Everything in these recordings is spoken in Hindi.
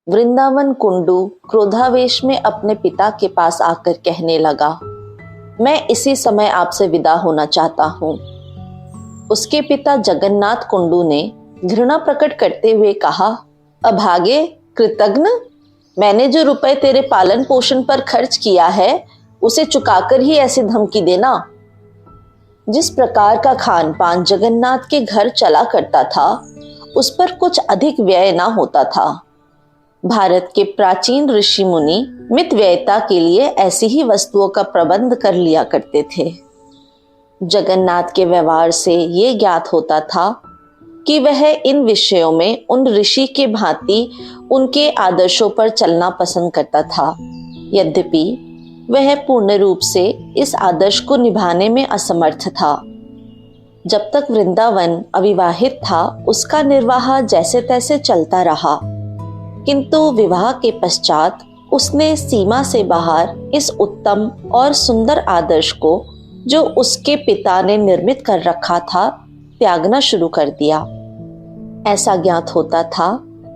वृंदावन कुंडू क्रोधावेश में अपने पिता के पास आकर कहने लगा, मैं इसी समय आपसे विदा होना चाहता हूँ। उसके पिता जगन्नाथ कुंडू ने घृणा प्रकट करते हुए कहा, अभागे कृतघ्न, मैंने जो रुपए तेरे पालन पोषण पर खर्च किया है उसे चुकाकर ही ऐसी धमकी देना। जिस प्रकार का खान पान जगन्नाथ के घर चला करता था उस पर कुछ अधिक व्यय ना होता था। भारत के प्राचीन ऋषि मुनि मित व्ययता के लिए ऐसी ही वस्तुओं का प्रबंध कर लिया करते थे। जगन्नाथ के व्यवहार से ये ज्ञात होता था कि वह इन विषयों में उन ऋषि के भांति उनके आदर्शों पर चलना पसंद करता था। यद्यपि वह पूर्ण रूप से इस आदर्श को निभाने में असमर्थ था। जब तक वृंदावन अविवाहित था उसका निर्वाह जैसे तैसे चलता रहा, किंतु विवाह के पश्चात उसने सीमा से बाहर इस उत्तम और सुंदर आदर्श को जो उसके पिता ने निर्मित कर रखा था त्यागना शुरू कर दिया। ऐसा ज्ञात होता था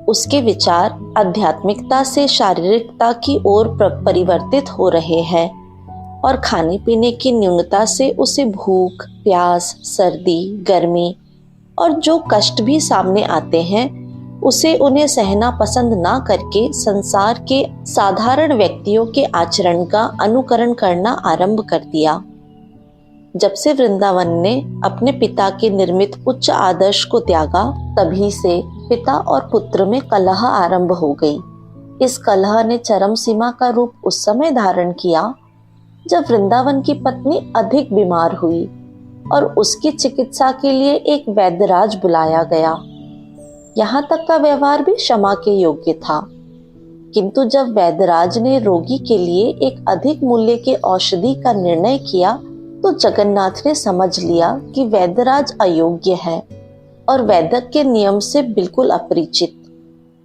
उसके विचार आध्यात्मिकता से शारीरिकता की ओर परिवर्तित हो रहे हैं और खाने पीने की न्यूनता से उसे भूख, प्यास, सर्दी, गर्मी और जो कष्ट भी सामने आते हैं उसे उन्हें सहना पसंद ना करके संसार के साधारण व्यक्तियों के आचरण का अनुकरण करना आरंभ कर दिया। जब से वृंदावन ने अपने पिता के निर्मित उच्च आदर्श को त्यागा, तभी से पिता और पुत्र में कलह आरंभ हो गई। इस कलह ने चरम सीमा का रूप उस समय धारण किया जब वृंदावन की पत्नी अधिक बीमार हुई और उसकी चिकित्सा के लिए एक वैद्यराज बुलाया गया। यहाँ तक का व्यवहार भी क्षमा के योग्य था, किंतु जब वैद्यराज ने रोगी के लिए एक अधिक मूल्य के औषधि का निर्णय किया तो जगन्नाथ ने समझ लिया कि वैद्यराज अयोग्य है और वैद्य के नियम से बिल्कुल अपरिचित।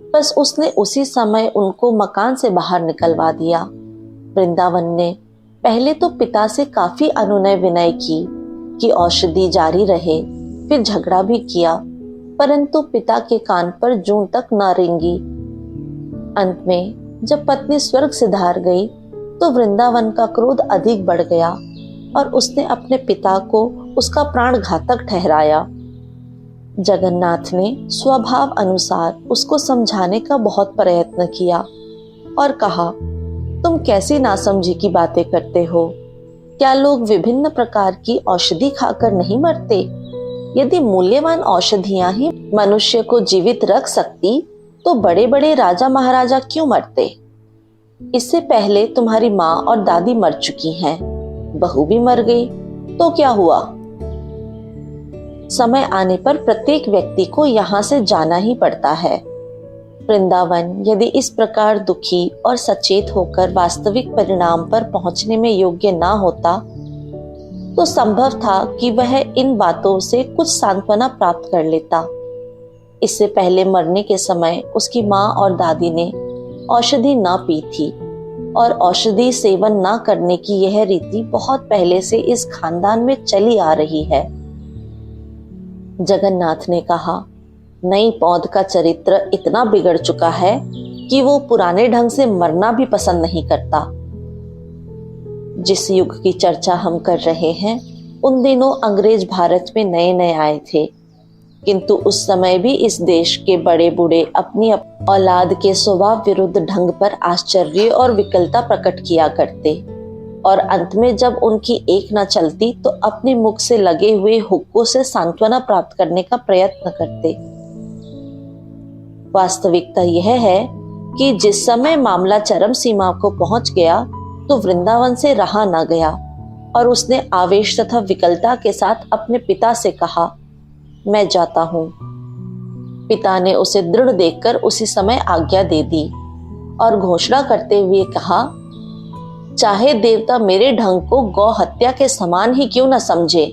बस उसने उसी समय उनको मकान से बाहर निकलवा दिया। वृंदावन ने पहले तो पिता से काफी अनुनय विनय की कि औषधि जारी रहे, फिर झगड़ा भी किया, परंतु पिता के कान पर जूं तक न रेंगी। अंत में जब पत्नी स्वर्ग सिधार गई तो वृंदावन का क्रोध अधिक बढ़ गया और उसने अपने पिता को उसका प्राण घातक ठहराया। जगन्नाथ ने स्वभाव अनुसार उसको समझाने का बहुत प्रयत्न किया और कहा, तुम कैसी नासमझी की बातें करते हो? क्या लोग विभिन्न प्रकार की औषधि खाकर नहीं मरते? यदि मूल्यवान औषधियां ही मनुष्य को जीवित रख सकती तो बड़े बड़े राजा महाराजा क्यों मरते? इससे पहले तुम्हारी माँ और दादी मर चुकी हैं, बहू भी मर गई, तो क्या हुआ? समय आने पर प्रत्येक व्यक्ति को यहाँ से जाना ही पड़ता है। वृंदावन यदि इस प्रकार दुखी और सचेत होकर वास्तविक परिणाम पर पहुंचने में योग्य ना होता तो संभव था कि वह इन बातों से कुछ सांत्वना प्राप्त कर लेता। इससे पहले मरने के समय उसकी माँ और दादी ने औषधि ना पी थी और औषधि सेवन ना करने की यह रीति बहुत पहले से इस खानदान में चली आ रही है। जगन्नाथ ने कहा, नई पौध का चरित्र इतना बिगड़ चुका है कि वो पुराने ढंग से मरना भी पसंद नहीं करता। जिस युग की चर्चा हम कर रहे हैं उन दिनों अंग्रेज भारत में नए नए आए थे, किंतु उस समय भी इस देश के बड़े बूढ़े अपनी औलाद के स्वभाव विरुद्ध ढंग पर आश्चर्य और विकलता प्रकट किया करते और अंत में जब उनकी एक न चलती तो अपने मुख से लगे हुए हुक्कों से सांत्वना प्राप्त करने का प्रयत्न करते। वास्तविकता यह है कि जिस समय मामला चरम सीमा को पहुंच गया तो वृंदावन से रहा न गया और उसने आवेश तथा विकलता के साथ अपने पिता से कहा, मैं जाता हूं। पिता ने उसे दृढ़ देखकर उसी समय आज्ञा दे दी और घोषणा करते हुए कहा, चाहे देवता मेरे ढंग को गौ हत्या के समान ही क्यों न समझे,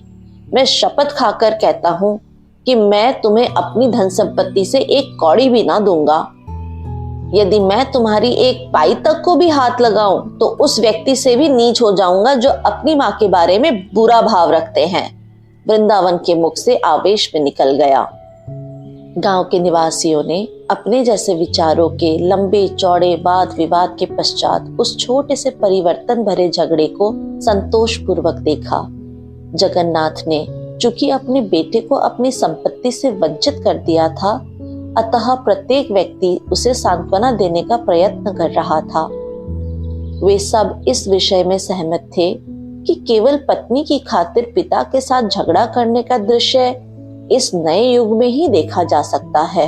मैं शपथ खाकर कहता हूं कि मैं तुम्हें अपनी धन संपत्ति से एक कौड़ी भी ना दूंगा। यदि मैं तुम्हारी एक पाई तक को भी हाथ लगाऊं तो उस व्यक्ति से भी नीच हो जाऊंगा जो अपनी माँ के बारे में बुरा भाव रखते हैं। वृंदावन के मुख से आवेश में निकल गया। गांव के निवासियों ने अपने जैसे विचारों के लंबे चौड़े वाद विवाद के पश्चात उस छोटे से परिवर्तन भरे झगड़े को संतोषपूर्वक देखा। जगन्नाथ ने चूंकि अपने बेटे को अपनी संपत्ति से वंचित कर दिया था, अतः प्रत्येक व्यक्ति उसे सांत्वना देने का प्रयत्न कर रहा था। वे सब इस विषय में सहमत थे कि केवल पत्नी की खातिर पिता के साथ झगड़ा करने का दृश्य इस नए युग में ही देखा जा सकता है।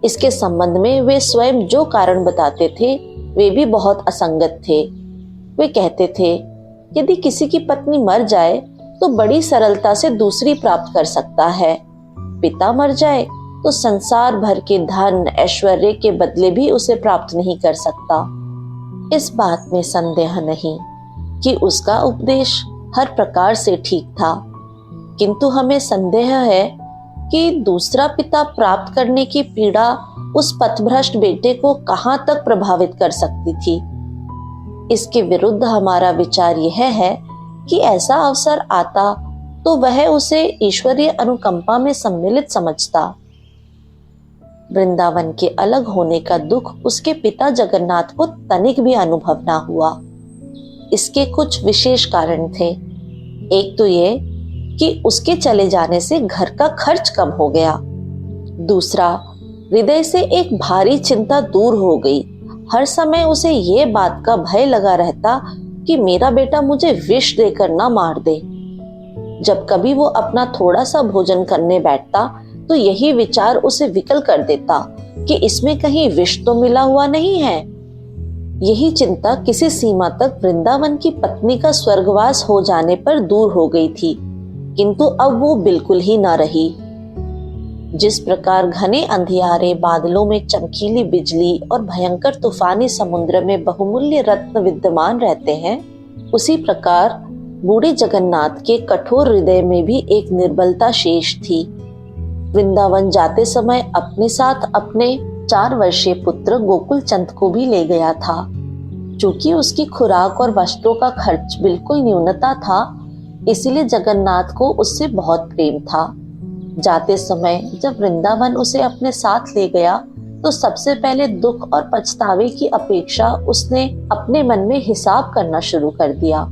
इसके संबंध में वे स्वयं जो कारण बताते थे वे भी बहुत असंगत थे। वे कहते थे, यदि किसी की पत्नी मर जाए तो बड़ी सरलता से दूसरी प्राप्त कर सकता है। पिता मर जाए तो संसार भर के धन ऐश्वर्य के बदले भी उसे प्राप्त नहीं कर सकता। इस बात में संदेह नहीं कि उसका उपदेश हर प्रकार से ठीक था, किंतु हमें संदेह है कि दूसरा पिता प्राप्त करने की पीड़ा उस पथभ्रष्ट बेटे को कहां तक प्रभावित कर सकती थी। इसके विरुद्ध हमारा विचार यह है कि ऐसा अवसर आता तो वह उसे ईश्वरीय अनुकंपा में सम्मिलित समझता। वृंदावन के अलग होने का दुख उसके पिता जगन्नाथ को तनिक भी अनुभव ना हुआ। इसके कुछ विशेष कारण थे। एक तो ये कि उसके चले जाने से घर का खर्च कम हो गया। दूसरा, हृदय से एक भारी चिंता दूर हो गई। हर समय उसे ये बात का भय लगा रहता कि मेरा बेटा मुझे विष देकर ना मार दे। जब कभी वो अपना थोड़ा सा भोजन करने बैठता तो यही विचार उसे विकल कर देता कि इसमें कहीं विष तो मिला हुआ नहीं है। यही चिंता किसी सीमा तक वृंदावन की पत्नी का स्वर्गवास हो जाने पर दूर हो गई थी, किंतु अब वो बिल्कुल ही ना रही। जिस प्रकार घने अंधियारे बादलों में चमकीली बिजली और भयंकर तूफानी समुद्र में बहुमूल्य रत्न विद्यमान रहते हैं, उसी प्रकार बूढ़े जगन्नाथ के कठोर हृदय में भी एक निर्बलता शेष थी। वृंदावन जाते समय अपने साथ अपने 4 वर्षीय पुत्र गोकुल चंद को भी ले गया था। चूंकि उसकी खुराक और वस्त्रों का खर्च बिल्कुल न्यूनता था, इसलिए जगन्नाथ को उससे बहुत प्रेम था। जाते समय जब वृंदावन उसे अपने साथ ले गया तो सबसे पहले दुख और पछतावे की अपेक्षा उसने अपने मन में हिसाब करना शुरू कर दिया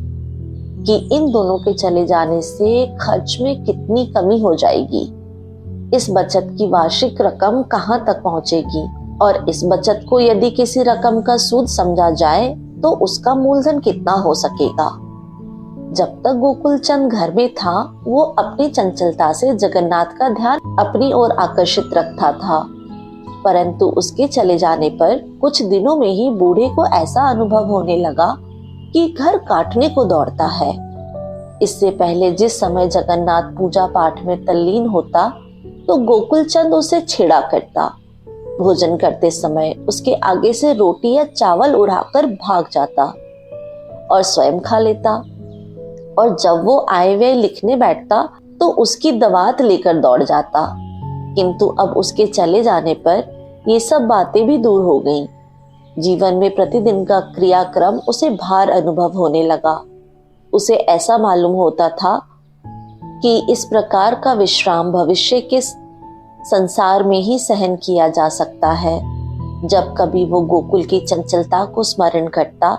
कि इन दोनों के चले जाने से खर्च में कितनी कमी हो जाएगी, इस बचत की वार्षिक रकम कहाँ तक पहुंचेगी, और इस बचत को यदि किसी रकम का सूद समझा जाए तो उसका मूलधन कितना हो सकेगा। जब तक गोकुल चंद घर में था वो अपनी चंचलता से जगन्नाथ का ध्यान अपनी ओर आकर्षित रखता था, परंतु उसके चले जाने पर कुछ दिनों में ही बूढ़े को ऐसा अनुभव होने लगा कि घर काटने को दौड़ता है। इससे पहले जिस समय जगन्नाथ पूजा पाठ में तल्लीन होता तो गोकुल चंद उसे छेड़ा करता। भोजन करते समय उसके आगे से रोटी या चावल उड़ाकर भाग जाता और स्वयं खा लेता, और जब वो आय व्यय लिखने बैठता तो उसकी दवात लेकर दौड़ जाता। किंतु अब उसके चले जाने पर ये सब बातें भी दूर हो गईं। जीवन में प्रतिदिन का क्रियाक्रम उसे भार अनुभव होने लगा। उसे ऐसा मालूम होता था कि इस प्रकार का विश्राम भविष्य के संसार में ही सहन किया जा सकता है। जब कभी वो गोकुल की चंचलता को स्मरण करता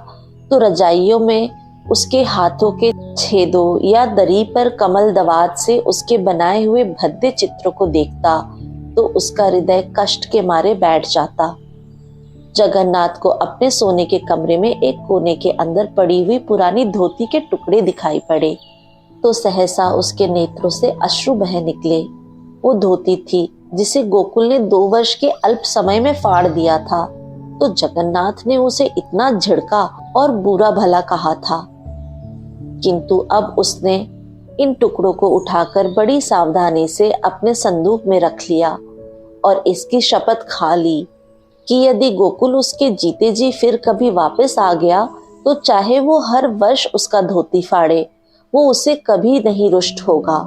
तो रजाइयों में उसके हाथों के छेदों या दरी पर कमल दवात से उसके बनाए हुए भद्दे चित्रों को देखता तो उसका हृदय कष्ट के मारे बैठ जाता। जगन्नाथ को अपने सोने के कमरे में एक कोने के अंदर पड़ी हुई पुरानी धोती के टुकड़े दिखाई पड़े तो सहसा उसके नेत्रों से अश्रु बह निकले। वो धोती थी जिसे गोकुल ने 2 वर्ष के अल्प समय में फाड़ दिया था, तो जगन्नाथ ने उसे इतना झिड़का और बुरा भला कहा था। किंतु अब उसने इन टुकड़ों को उठाकर बड़ी सावधानी से अपने संदूक में रख लिया और इसकी शपथ खा ली कि यदि गोकुल उसके जीते जी फिर कभी वापस आ गया तो चाहे वो हर वर्ष उसका धोती फाड़े, वो उसे कभी नहीं रुष्ट होगा।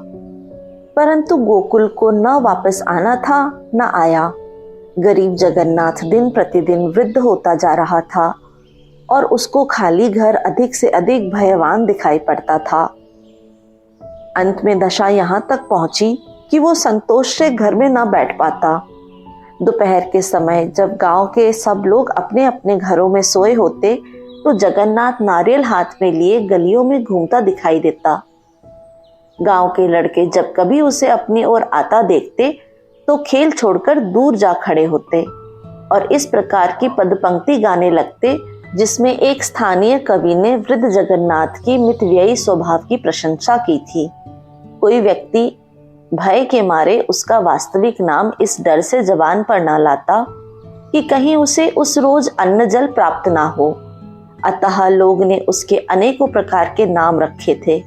परंतु गोकुल को न वापस आना था न आया। गरीब जगन्नाथ दिन प्रतिदिन वृद्ध होता जा रहा था और उसको खाली घर अधिक से अधिक भयवान दिखाई पड़ता था। अंत में दशा यहाँ तक पहुंची कि वो संतोष से घर में ना बैठ पाता। दोपहर के समय जब गांव के सब लोग अपने अपने घरों में सोए होते तो जगन्नाथ नारियल हाथ में लिए गलियों में घूमता दिखाई देता। गांव के लड़के जब कभी उसे अपनी ओर आता देखते तो खेल छोड़कर दूर जा खड़े होते और इस प्रकार की पदपंक्ति गाने लगते जिसमें एक स्थानीय कवि ने वृद्ध जगन्नाथ की मितव्ययी स्वभाव की प्रशंसा की थी। कोई व्यक्ति भय के मारे उसका वास्तविक नाम इस डर से जबान पर ना लाता कि कहीं उसे उस रोज अन्न जल प्राप्त ना हो, अतः लोग ने उसके अनेकों प्रकार के नाम रखे थे।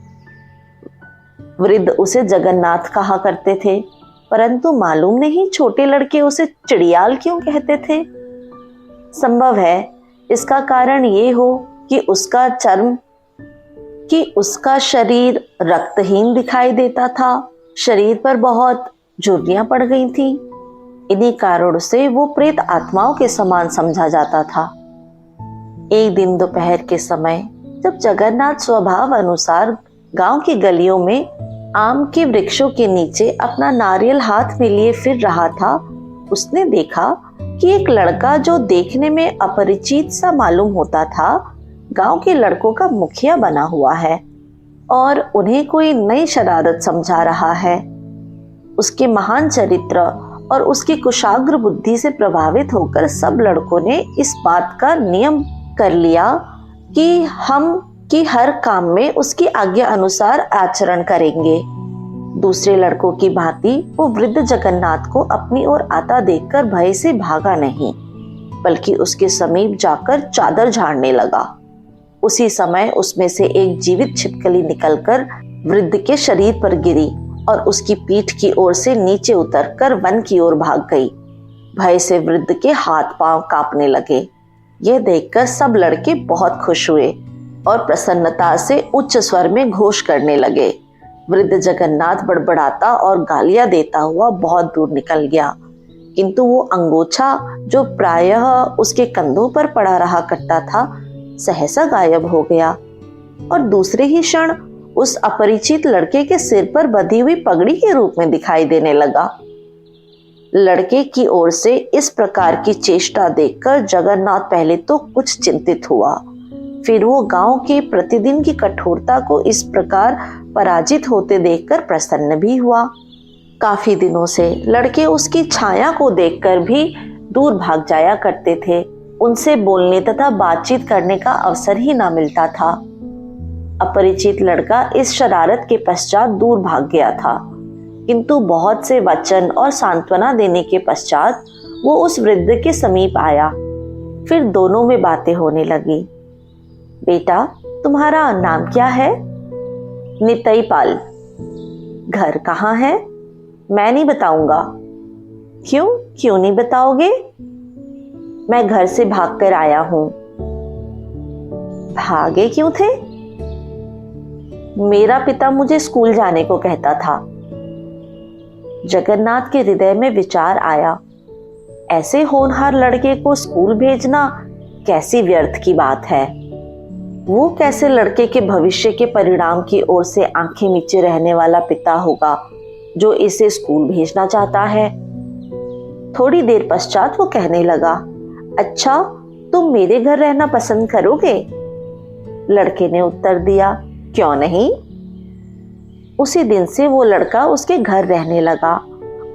वृद्ध उसे जगन्नाथ कहा करते थे, परंतु मालूम नहीं छोटे लड़के उसे चिड़ियाल क्यों कहते थे। संभव है इसका कारण ये हो कि उसका शरीर रक्तहीन दिखाई देता था, शरीर पर बहुत झुर्रियां पड़ गई थी। इन्हीं कारणों से वो प्रेत आत्माओं के समान समझा जाता था। एक दिन दोपहर के समय जब जगन्नाथ स्वभाव अनुसार गांव की गलियों में आम के वृक्षों के नीचे अपना नारियल हाथ में लिए फिर रहा था, उसने देखा कि एक लड़का जो देखने में अपरिचित सा मालूम होता था गांव के लड़कों का मुखिया बना हुआ है और उन्हें कोई नई शरारत समझा रहा है। उसके महान चरित्र और उसकी कुशाग्र बुद्धि से प्रभावित होकर सब लड़कों ने इस बात का नियम कर लिया कि हर काम में उसकी आज्ञा अनुसार आचरण करेंगे। दूसरे लड़कों की भांति वो वृद्ध जगन्नाथ को अपनी ओर आता देखकर भय से भागा नहीं, बल्कि उसके समीप जाकर चादर झाड़ने लगा। उसी समय उसमें से एक जीवित छिपकली निकलकर वृद्ध के शरीर पर गिरी और उसकी पीठ की ओर से नीचे उतरकर वन की ओर भाग गई। भय से वृद्ध के हाथ पांव कांपने लगे। यह देखकर सब लड़के बहुत खुश हुए और प्रसन्नता से उच्च स्वर में घोष करने लगे। वृद्ध जगन्नाथ बड़बड़ाता और गालियां देता हुआ बहुत दूर निकल गया, किंतु वो अंगोछा जो प्रायः उसके कंधों पर पड़ा रहा करता था सहसा गायब हो गया और दूसरे ही क्षण उस अपरिचित लड़के के सिर पर बंधी हुई पगड़ी के रूप में दिखाई देने लगा। लड़के की ओर से इस प्रकार की चेष्टा देखकर जगन्नाथ पहले तो कुछ चिंतित हुआ, फिर वो गांव के प्रतिदिन की कठोरता को इस प्रकार पराजित होते देखकर प्रसन्न भी हुआ। काफी दिनों से लड़के उसकी छाया को देखकर भी दूर भाग जाया करते थे। उनसे बोलने तथा बातचीत करने का अवसर ही ना मिलता था। अपरिचित लड़का इस शरारत के पश्चात दूर भाग गया था, किंतु बहुत से वचन और सांत्वना देने के पश्चात वो उस वृद्ध के समीप आया। फिर दोनों में बातें होने लगी। बेटा, तुम्हारा नाम क्या है? नितई पाल। घर कहाँ है? मैं नहीं बताऊंगा। क्यों नहीं बताओगे? मैं घर से भागकर आया हूं। भागे क्यों थे? मेरा पिता मुझे स्कूल जाने को कहता था। जगन्नाथ के हृदय में विचार आया, ऐसे होनहार लड़के को स्कूल भेजना कैसी व्यर्थ की बात है। वो कैसे लड़के के भविष्य के परिणाम की ओर से आंखें मीचे रहने वाला पिता होगा जो इसे स्कूल भेजना चाहता है। थोड़ी देर पश्चात वो कहने लगा, अच्छा, तुम मेरे घर रहना पसंद करोगे? लड़के ने उत्तर दिया, क्यों नहीं। उसी दिन से वो लड़का उसके घर रहने लगा।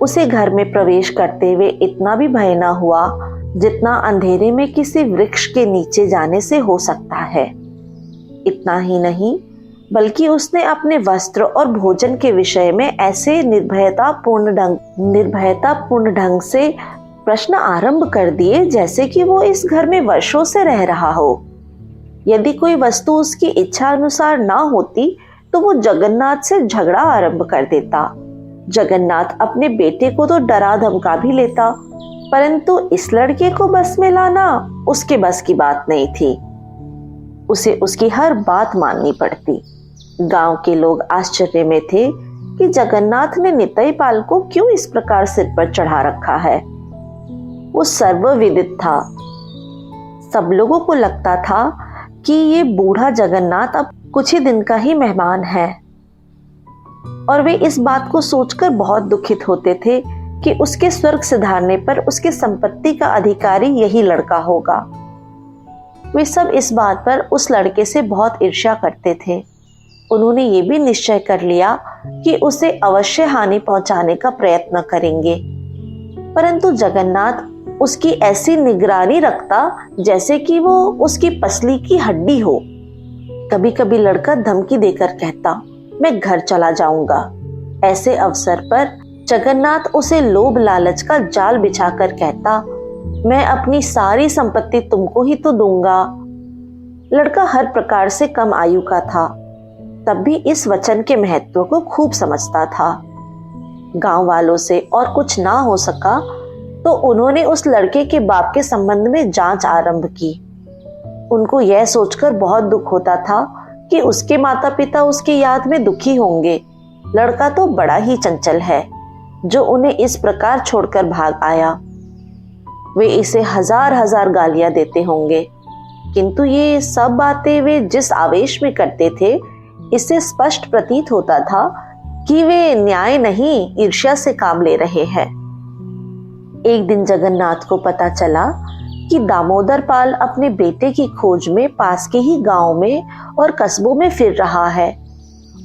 उसे घर में प्रवेश करते हुए इतना भी भय न हुआ जितना अंधेरे में किसी वृक्ष के नीचे जाने से हो सकता है। इतना ही नहीं, बल्कि उसने अपने वस्त्र और भोजन के विषय में ऐसे निर्भयतापूर्ण ढंग से प्रश्न आरंभ कर दिए जैसे कि वो इस घर में वर्षों से रह रहा हो। यदि कोई वस्तु उसकी इच्छा अनुसार ना होती तो वो जगन्नाथ से झगड़ा आरंभ कर देता। जगन्नाथ अपने बेटे को तो डरा धमका भी लेता, परंतु इस लड़के को बस में लाना उसके बस की बात नहीं थी। उसे उसकी हर बात माननी पड़ती। गांव के लोग आश्चर्य में थे कि जगन्नाथ ने नितई पाल को क्यों इस प्रकार सिर पर चढ़ा रखा है। वो सर्वविदित था। सब लोगों को लगता था कि ये बूढ़ा जगन्नाथ अब कुछ ही दिन का ही मेहमान है। और वे इस बात को सोचकर बहुत दुखित होते थे कि उसके स्वर्ग सिधारने पर उसके संपत्ति का अधिकारी यही लड़का होगा। वे सब इस बात पर उस लड़के से बहुत ईर्ष्या करते थे। उन्होंने ये भी निश्चय कर लिया कि उसे अवश्य हानि पहुंचाने का प्रयत्न करेंगे, परंतु जगन्नाथ उसकी ऐसी निगरानी रखता जैसे कि वो उसकी पसली की हड्डी हो। कभी कभी लड़का धमकी देकर कहता, मैं घर चला जाऊंगा। ऐसे अवसर पर जगन्नाथ उसे लोभ लालच का जाल बिछाकर कहता, मैं अपनी सारी संपत्ति तुमको ही तो दूंगा। लड़का हर प्रकार से कम आयु का था, तब भी इस वचन के महत्व को खूब समझता था। गांव वालों से और कुछ ना हो सका तो उन्होंने उस लड़के के बाप के संबंध में जांच आरंभ की। उनको यह सोचकर बहुत दुख होता था कि उसके माता पिता उसकी याद में दुखी होंगे। लड़का तो बड़ा ही चंचल है जो उन्हें इस प्रकार छोड़कर भाग आया। वे इसे हजार हजार गालियां देते होंगे, किंतु ये सब बातें वे जिस आवेश में करते थे, इससे स्पष्ट प्रतीत होता था कि वे न्याय नहीं ईर्ष्या से काम ले रहे हैं। एक दिन जगन्नाथ को पता चला कि दामोदर पाल अपने बेटे की खोज में पास के ही गांव में और कस्बों में फिर रहा है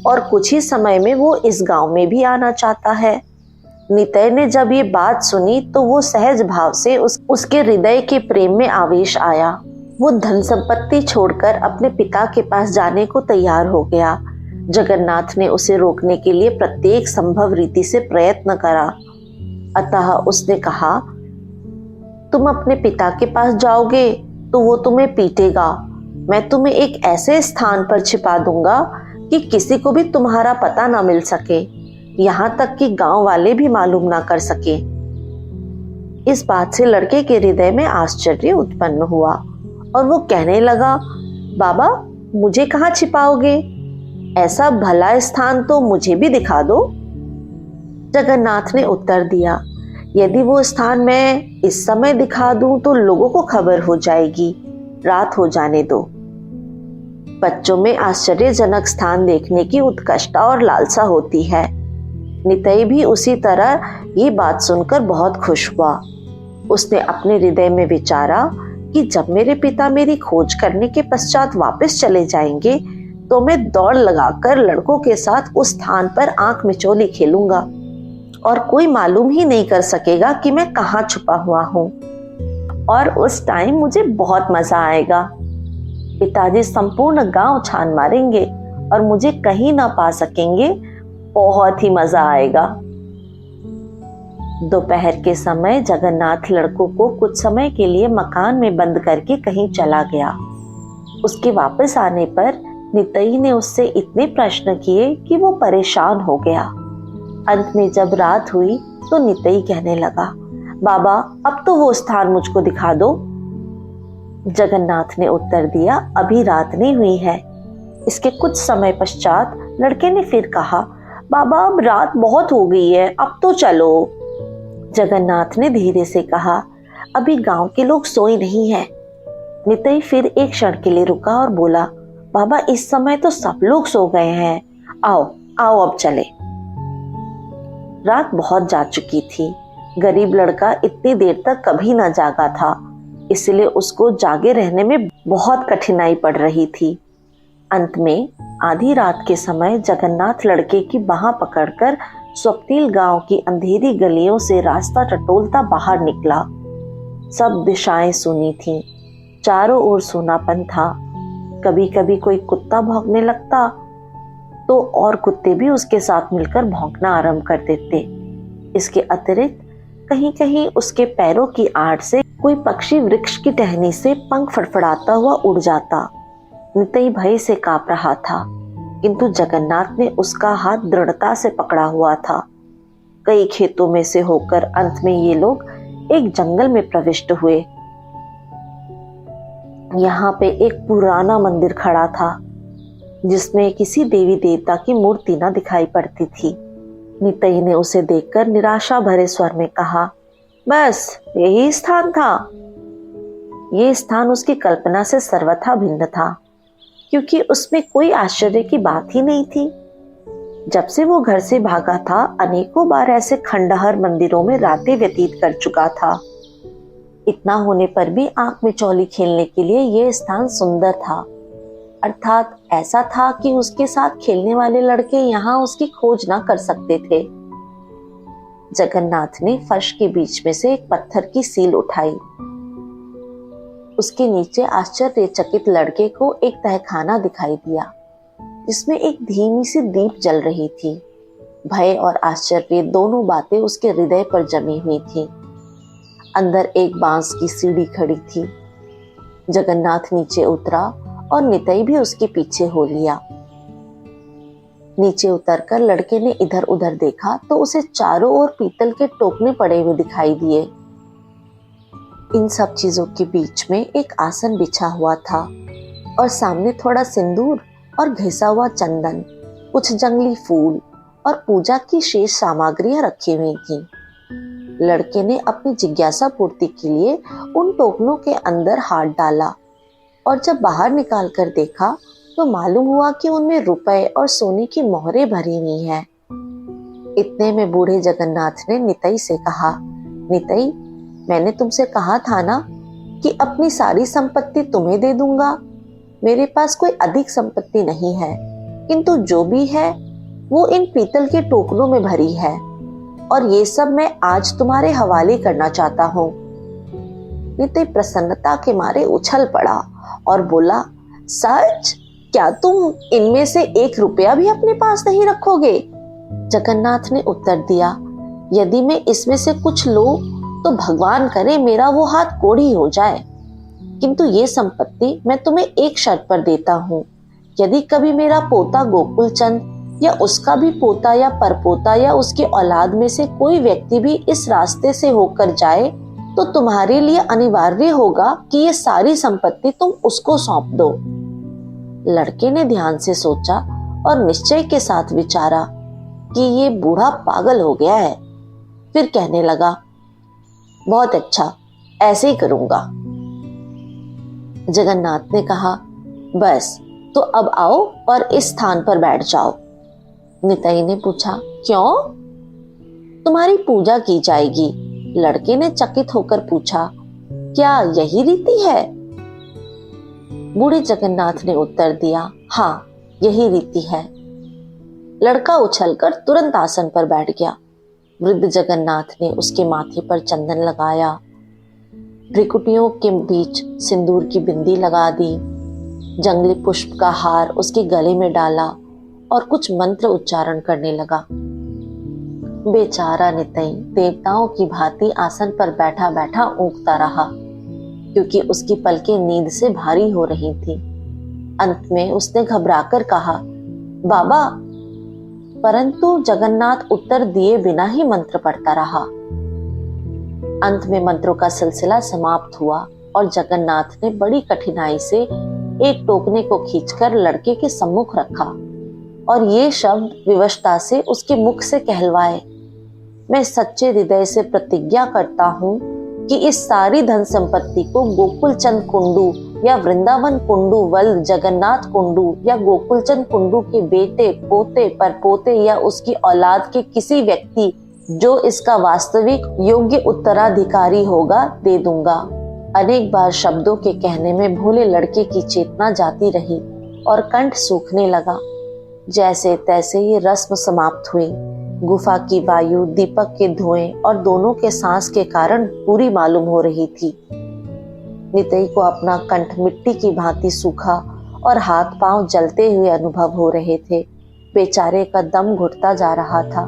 और कुछ ही समय में वो इस गांव में भी आना चाहता है। नितय ने जब ये बात सुनी तो वो सहज भाव से उसके हृदय के प्रेम में आवेश आया। वो धन संपत्ति छोड़कर अपने पिता के पास जाने को तैयार हो गया। जगन्नाथ ने उसे रोकने के लिए प्रत्येक संभव रीति से प्रयत्न करा, अतः उसने कहा, तुम अपने पिता के पास जाओगे तो वो तुम्हें पीटेगा। मैं तुम्हें एक ऐसे स्थान पर छिपा दूंगा कि किसी को भी तुम्हारा पता ना मिल सके, यहाँ तक कि गांव वाले भी मालूम ना कर सके। इस बात से लड़के के हृदय में आश्चर्य उत्पन्न हुआ और वो कहने लगा, बाबा मुझे कहाँ छिपाओगे? ऐसा भला स्थान तो मुझे भी दिखा दो। जगन्नाथ ने उत्तर दिया, यदि वो स्थान मैं इस समय दिखा दूं तो लोगों को खबर हो जाएगी, रात हो जाने दो। बच्चों में आश्चर्यजनक स्थान देखने की उत्कंठा और लालसा होती है। नितई भी उसी तरह ये बात सुनकर बहुत खुश हुआ। उसने अपने हृदय में विचारा कि जब मेरे पिता मेरी खोज करने के पश्चात वापस चले जाएंगे तो मैं दौड़ लगाकर लड़कों के साथ उस स्थान पर आंख मिचौली खेलूंगा और कोई मालूम ही नहीं कर सकेगा कि मैं कहाँ छुपा हुआ हूँ, और उस टाइम मुझे बहुत मजा आएगा। पिताजी संपूर्ण गांव छान मारेंगे और मुझे कहीं ना पा सकेंगे। बहुत ही मजा आएगा। दोपहर के समय जगन्नाथ लड़कों को कुछ समय के लिए मकान में बंद करके कहीं चला गया। उसके वापस आने पर नितई ने उससे इतने प्रश्न किए कि वो परेशान हो गया। अंत में जब रात हुई तो नितई कहने लगा, बाबा अब तो वो स्थान मुझको दिखा दो। जगन्नाथ ने उत्तर दिया, अभी रात नहीं हुई है। इसके कुछ समय पश्चात लड़के ने फिर कहा, बाबा अब रात बहुत हो गई है, अब तो चलो। जगन्नाथ ने धीरे से कहा, अभी गांव के लोग सोए नहीं हैं। नितई फिर एक क्षण के लिए रुका और बोला, बाबा इस समय तो सब लोग सो गए हैं, आओ आओ अब चले। रात बहुत जा चुकी थी। गरीब लड़का इतनी देर तक कभी ना जागा था, इसलिए उसको जागे रहने में बहुत कठिनाई पड़ रही थी। अंत में आधी रात के समय जगन्नाथ लड़के की बाह पकड़कर स्वप्निल गांव की अंधेरी गलियों से रास्ता टटोलता बाहर निकला। सब दिशाएं सूनी थीं, चारों ओर सूनापन था। कभी कभी कोई कुत्ता भौंकने लगता तो और कुत्ते भी उसके साथ मिलकर भौंकना आरंभ कर देते। इसके अतिरिक्त कहीं कहीं उसके पैरों की आड़ से कोई पक्षी वृक्ष की टहनी से पंख फड़फड़ाता हुआ उड़ जाता। नितई भय से कांप रहा था, किंतु जगन्नाथ ने उसका हाथ दृढ़ता से पकड़ा हुआ था। कई खेतों में से होकर अंत में ये लोग एक जंगल में प्रविष्ट हुए। यहाँ पे एक पुराना मंदिर खड़ा था जिसमें किसी देवी देवता की मूर्ति न दिखाई पड़ती थी। नितई ने उसे देखकर निराशा भरे स्वर में कहा, बस यही स्थान था। ये स्थान उसकी कल्पना से सर्वथा भिन्न था, क्योंकि उसमें कोई आश्चर्य की बात ही नहीं थी। जब से वो घर से भागा था, अनेकों बार ऐसे खंडहर मंदिरों में रातें व्यतीत कर चुका था। इतना होने पर भी आंख में चौली खेलने के लिए यह स्थान सुंदर था। अर्थात ऐसा था कि उसके साथ खेलने वाले लड़के यहाँ उसकी खोज ना कर सकते थे। जगन्नाथ ने फर्श के बीच में से एक पत्थर की सील उठाई। उसके नीचे आश्चर्यचकित लड़के को एक तहखाना दिखाई दिया, जिसमें एक धीमी सी दीप जल रही थी। भय और आश्चर्य दोनों बातें उसके हृदय पर जमी हुई थी। अंदर एक बांस की सीढ़ी खड़ी थी। जगन्नाथ नीचे उतरा और नितई भी उसके पीछे हो लिया। नीचे उतरकर लड़के ने इधर उधर देखा तो उसे चारों ओर पीतल के टोकने पड़े हुए दिखाई दिए। इन सब चीजों के बीच में एक आसन बिछा हुआ था और सामने थोड़ा सिंदूर और घिसा हुआ चंदन, कुछ जंगली फूल और पूजा की शेष सामग्रियां रखी हुई थीं। लड़के ने अपनी जिज्ञासा पूर्ति के लिए उन टोकनों के अंदर हाथ डाला और जब बाहर निकाल कर देखा तो मालूम हुआ कि उनमें रुपए और सोने की मोहरें भरी हुई हैं। इतने में बूढ़े जगन्नाथ ने नितई से कहा, नितई, मैंने तुमसे कहा था ना कि अपनी सारी संपत्ति तुम्हें दे दूंगा। मेरे पास कोई अधिक संपत्ति नहीं है, किंतु जो भी है वो इन पीतल के टोकरों में भरी है और ये सब मैं आज तुम्हारे हवाले करना चाहता हूँ। नितई प्रसन्नता के मारे उछल पड़ा और बोला, सच? क्या तुम इनमें से 1 रुपया भी अपने पास नहीं रखोगे? जगन्नाथ ने उत्तर दिया, यदि मैं इसमें से कुछ लूं तो भगवान करे मेरा वो हाथ कोढ़ी हो जाए, किंतु ये संपत्ति मैं तुम्हें एक शर्त पर देता हूँ। यदि कभी मेरा पोता गोकुल चंद या उसका भी पोता या परपोता या उसकी औलाद में से कोई व्यक्ति भी इस रास्ते से होकर जाए तो तुम्हारे लिए अनिवार्य होगा कि ये सारी संपत्ति तुम उसको सौंप दो। लड़के ने ध्यान से सोचा और निश्चय के साथ विचारा कि ये बूढ़ा पागल हो गया है। फिर कहने लगा, बहुत अच्छा, ऐसे ही करूंगा। जगन्नाथ ने कहा, बस तो अब आओ और इस स्थान पर बैठ जाओ। नितई ने पूछा, क्यों? तुम्हारी पूजा की जाएगी। लड़के ने चकित होकर पूछा, क्या यही रीति है? बूढ़े जगन्नाथ ने उत्तर दिया, हाँ, यही रीति है। लड़का उछलकर तुरंत आसन पर बैठ गया। वृद्ध जगन्नाथ ने उसके माथे पर चंदन लगाया, भ्रिकुटियों के बीच सिंदूर की बिंदी लगा दी, जंगली पुष्प का हार उसके गले में डाला और कुछ मंत्र उच्चारण करने लगा। बेचारा नितई देवताओं की भांति आसन पर बैठा बैठा ऊँघता रहा, क्योंकि उसकी पलकें नींद से भारी हो रही थी। अंत में उसने घबराकर कहा, बाबा, परंतु जगन्नाथ उत्तर दिए बिना ही मंत्र पढ़ता रहा। अंत में मंत्रों का सिलसिला समाप्त हुआ और जगन्नाथ ने बड़ी कठिनाई से एक टोकने को खींचकर लड़के के सम्मुख रखा और ये शब्द विवशता से उसके मुख से कहलवाए, मैं सच्चे हृदय से प्रतिज्ञा करता हूँ कि इस सारी धन संपत्ति को गोकुलचंद कुंडू या वृंदावन कुंडू वल्द जगन्नाथ कुंडू या गोकुलचंद कुंडू के बेटे, पोते, परपोते या उसकी औलाद के किसी व्यक्ति जो इसका वास्तविक योग्य उत्तराधिकारी होगा दे दूंगा। अनेक बार शब्दों के कहने में भोले लड़के की चेतना जाती रही और कंठ सूखने लगा। जैसे तैसे ये रस्म समाप्त हुई। गुफा की वायु, दीपक के धुएं और दोनों के सांस के कारण पूरी मालूम हो रही थी। नितई को अपना कंठ मिट्टी की भांति सूखा और हाथ पांव जलते हुए अनुभव हो रहे थे। बेचारे का दम घुटता जा रहा था।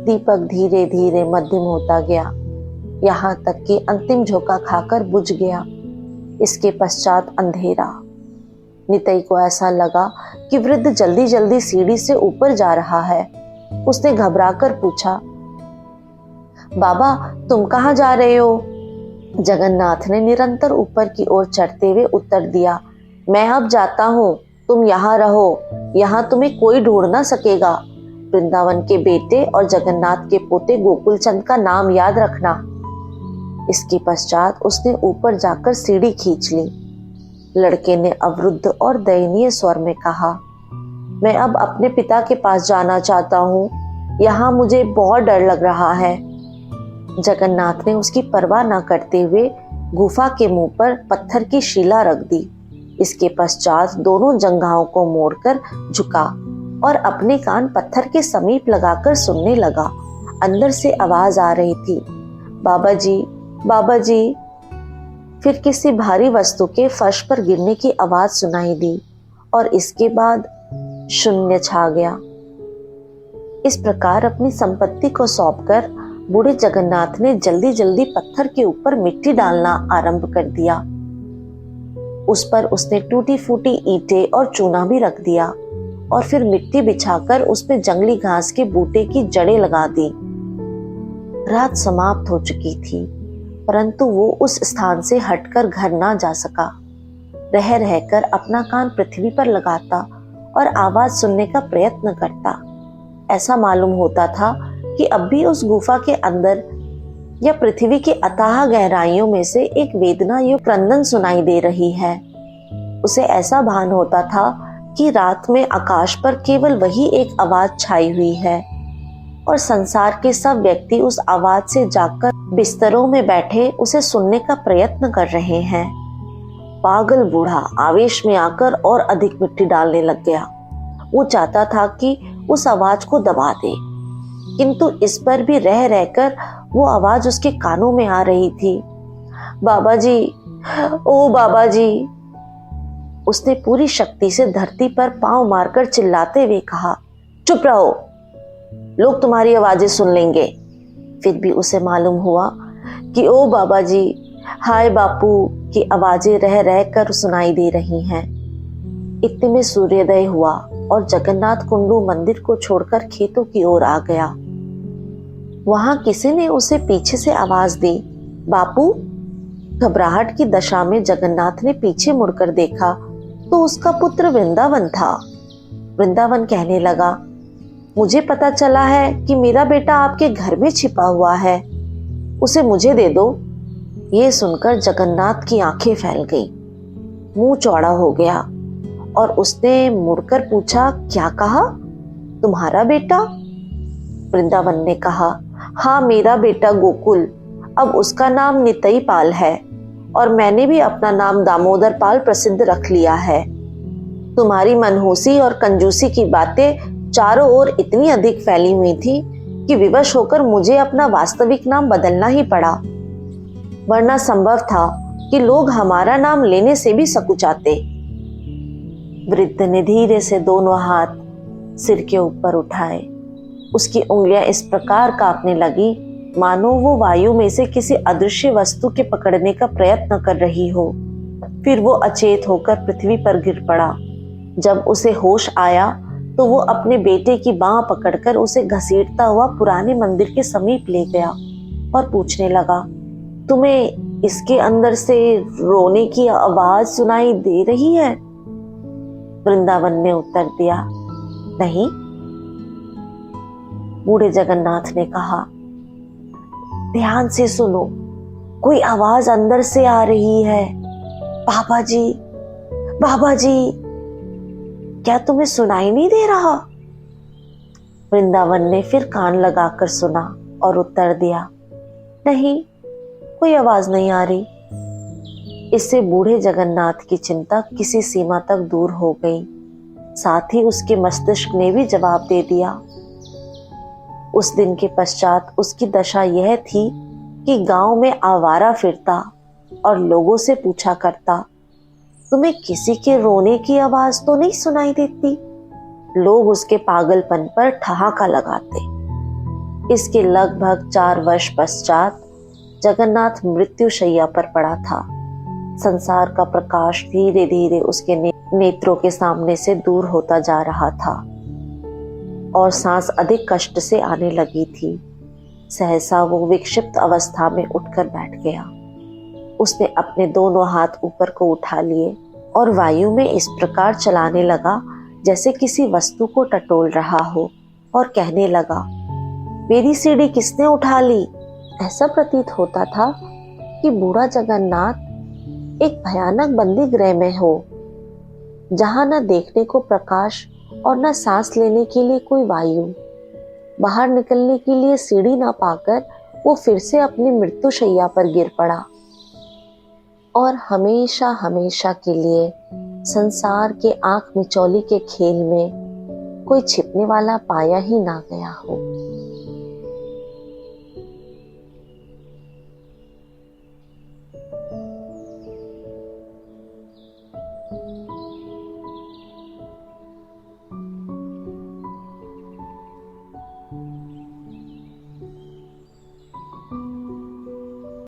दीपक धीरे धीरे मध्यम होता गया, यहाँ तक कि अंतिम झोंका खाकर बुझ गया। इसके पश्चात अंधेरा। नितई को ऐसा लगा कि वृद्ध जल्दी जल्दी सीढ़ी से ऊपर जा रहा है। उसने घबराकर पूछा, बाबा, तुम कहाँ जा रहे हो? जगन्नाथ ने निरंतर ऊपर की ओर चढ़ते हुए उत्तर दिया, मैं अब जाता हूँ, तुम यहाँ रहो, यहाँ तुम्हें कोई ढूंढ ना सकेगा। वृंदावन के बेटे और जगन्नाथ के पोते गोकुलचंद का नाम याद रखना। इसके पश्चात उसने ऊपर जाकर सीढ़ी खींच ली। लड़के ने अवरुद्ध और दयनीय स्वर में कहा, मैं अब अपने पिता के पास जाना चाहता हूँ। यहाँ मुझे बहुत डर लग रहा है। जगन्नाथ ने उसकी परवाह न करते हुए गुफा के मुंह पर पत्थर की शिला रख दी। इसके पश्चात दोनों जंघाओं को मोड़कर झुका और अपने कान पत्थर के समीप लगाकर सुनने लगा। अंदर से आवाज आ रही थी, बाबा जी, बाबा जी। फिर किसी भारी वस्तु के फर्श पर गिरने की आवाज सुनाई दी और इसके बाद शून्य छा गया। इस प्रकार अपनी संपत्ति को सौंपकर बूढ़े जगन्नाथ ने जल्दी जल्दी पत्थर के ऊपर मिट्टी डालना आरंभ कर दिया। उस पर उसने टूटी फूटी ईंटें और चूना भी रख दिया और फिर मिट्टी बिछाकर उसमें जंगली घास के बूटे की जड़ें लगा दी। रात समाप्त हो चुकी थी, परंतु वो उस स्थान से हटकर घर ना जा सका। रह रहकर अपना कान पृथ्वी पर लगाता और आवाज सुनने का प्रयत्न करता। ऐसा मालूम होता था कि अब भी उस गुफा के अंदर या पृथ्वी की अथाह गहराइयों में से एक वेदना युक्त क्रंदन सुनाई दे रही है। उसे ऐसा भान होता था कि रात में आकाश पर केवल वही एक आवाज छाई हुई है और संसार के सब व्यक्ति उस आवाज से जागकर बिस्तरों में बैठे उसे सुनने का प्रयत्न कर रहे हैं। पागल बूढ़ा आवेश में आकर और अधिक मिट्टी डालने लग गया। वो चाहता था कि उस आवाज को दबा दे, किंतु इस पर भी रह रहकर वो आवाज उसके कानों में आ रही थी, बाबा जी, ओ बाबा जी। उसने पूरी शक्ति से धरती पर पांव मारकर चिल्लाते हुए कहा, चुप रहो, लोग तुम्हारी आवाजें सुन लेंगे। फिर भी उसे मालूम हुआ कि ओ बाबा जी, हाय बापू की आवाजें रह रह कर सुनाई दे रही हैं। इतने में सूर्योदय हुआ और जगन्नाथ कुंडू मंदिर को छोड़कर खेतों की ओर आ गया। वहां किसी ने उसे पीछे से आवाज दी, बापू। घबराहट की दशा में जगन्नाथ ने पीछे मुड़कर देखा तो उसका पुत्र वृंदावन था। वृंदावन कहने लगा, मुझे पता चला है कि मेरा बेटा आपके घर में छिपा हुआ है, उसे मुझे दे दो। ये सुनकर जगन्नाथ की आंखें फैल गईं, मुंह चौड़ा हो गया और उसने मुड़कर पूछा, क्या कहा, तुम्हारा बेटा? वृंदावन ने कहा, हाँ, मेरा बेटा गोकुल। अब उसका नाम नितई पाल है और मैंने भी अपना नाम दामोदर पाल प्रसिद्ध रख लिया है। तुम्हारी मनहूसी और कंजूसी की बातें चारों ओर इतनी अधिक फैली हुई थी कि विवश होकर मुझे अपना वास्तविक नाम बदलना ही पड़ा, वरना संभव था कि लोग हमारा नाम लेने से भी सकुचाते। वृद्ध ने धीरे से दोनों हाथ सिर के ऊपर उठाए। उसकी उंगलियां इस प्रकार कांपने लगी मानो वो वायु में से किसी अदृश्य वस्तु के पकड़ने का प्रयत्न कर रही हो। फिर वो अचेत होकर पृथ्वी पर गिर पड़ा। जब उसे होश आया तो वो अपने बेटे की बांह पकड़कर उसे घसीटता हुआ पुराने मंदिर के समीप ले गया और पूछने लगा, तुम्हें इसके अंदर से रोने की आवाज सुनाई दे रही है? वृंदावन ने उत्तर दिया, नहीं। बूढ़े जगन्नाथ ने कहा, ध्यान से सुनो, कोई आवाज अंदर से आ रही है। बाबा जी, बाबा जी, क्या तुम्हें सुनाई नहीं दे रहा? वृंदावन ने फिर कान लगाकर सुना और उत्तर दिया, नहीं, कोई आवाज नहीं आ रही। इससे बूढ़े जगन्नाथ की चिंता किसी सीमा तक दूर हो गई। साथ ही उसके मस्तिष्क ने भी जवाब दे दिया। उस दिन के पश्चात उसकी दशा यह थी कि गांव में आवारा फिरता और लोगों से पूछा करता, तुम्हें किसी के रोने की आवाज तो नहीं सुनाई देती? लोग उसके पागलपन पर ठहाका लगाते। इसके लगभग 4 वर्ष पश्चात जगन्नाथ मृत्युशैया पर पड़ा था। संसार का प्रकाश धीरे धीरे उसके नेत्रों के सामने से दूर होता जा रहा था और सांस अधिक कष्ट से आने लगी थी। सहसा वो विक्षिप्त अवस्था में उठकर बैठ गया। उसने अपने दोनों हाथ ऊपर को उठा लिए और वायु में इस प्रकार चलाने लगा जैसे किसी वस्तु को टटोल रहा हो और कहने लगा, मेरी सीढ़ी किसने उठा ली? ऐसा प्रतीत होता था कि बूढ़ा जगन्नाथ एक भयानक बंदी गृह में हो, जहां न देखने को प्रकाश और न सांस लेने के लिए कोई वायु। बाहर निकलने के लिए सीढ़ी ना पाकर वो फिर से अपनी मृत्युशैया पर गिर पड़ा और हमेशा हमेशा के लिए संसार के आंख मिचौली के खेल में कोई छिपने वाला पाया ही ना गया हो।